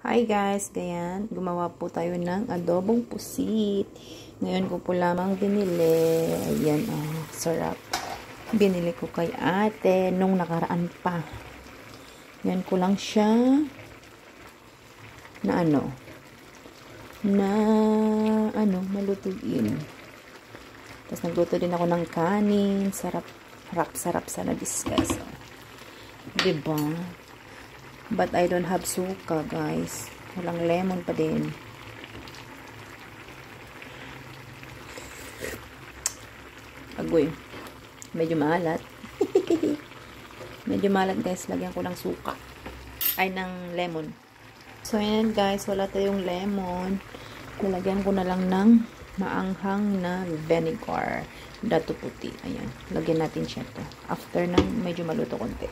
Hi guys, ganyan, gumawa po tayo ng adobong pusit. Ngayon ko po lamang binili. Ayan, sarap. Binili ko kay ate nung nakaraan pa. Yan ko lang siya na nalutuin. Tapos nagluto din ako ng kanin. Sarap, sarap sana discuss. Diba? But I don't have suka, guys. Walang lemon pa din. Agoy. Medyo maalat. Medyo maalat, guys. Lagyan ko ng suka. Ay, ng lemon. So, ayan, guys. Wala tayong lemon. Lalagyan ko na lang ng maanghang na vinegar. Dato puti. Ayan. Lagyan natin siya to. After ng medyo maluto konti.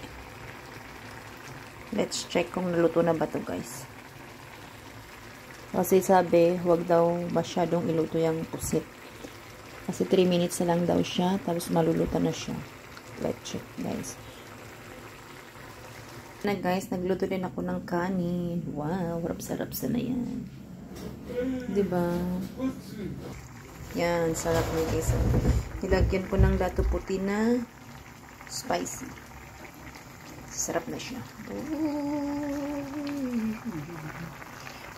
Let's check kung naluto na ba to, guys. Kasi sabi, huwag daw masyadong iluto yung pusit. Kasi 3 minutes na lang daw siya, tapos maluluto na siya. Let's check, guys. Na guys, nagluto din ako ng kanin. Wow, sarap sana yan. Diba? Yan, sarap na guys. Nilagyan ko ng dato puti na spicy. Sarap na siya.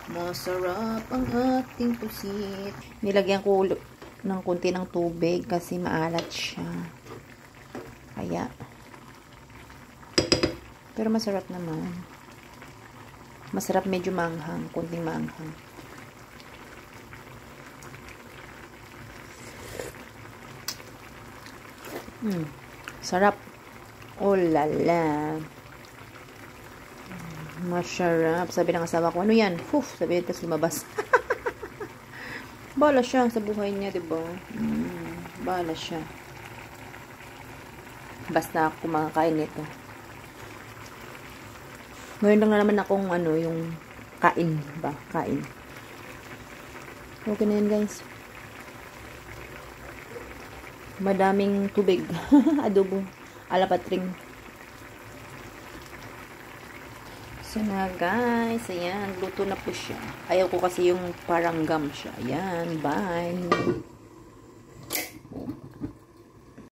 Masarap ang ating pusit. Nilagyan ko ng konti ng tubig kasi maalat siya. Kaya. Pero masarap naman. Masarap, medyo manghang. Konting manghang. Sarap. Oh lala. Masarap. Sabi ng asawa ko, ano yan? Poof, sabi tapos lumabas. Bala siya sa buhay niya, diba? Bala siya. Basta ako makakain nito. Ngayon lang na naman akong yung kain ba? Kain. Okay na yan, guys. Madaming tubig. Adobo. Alapatring. So na guys, ayan, luto na po siya. Ayaw ko kasi yung parang gum siya. Ayan, bye.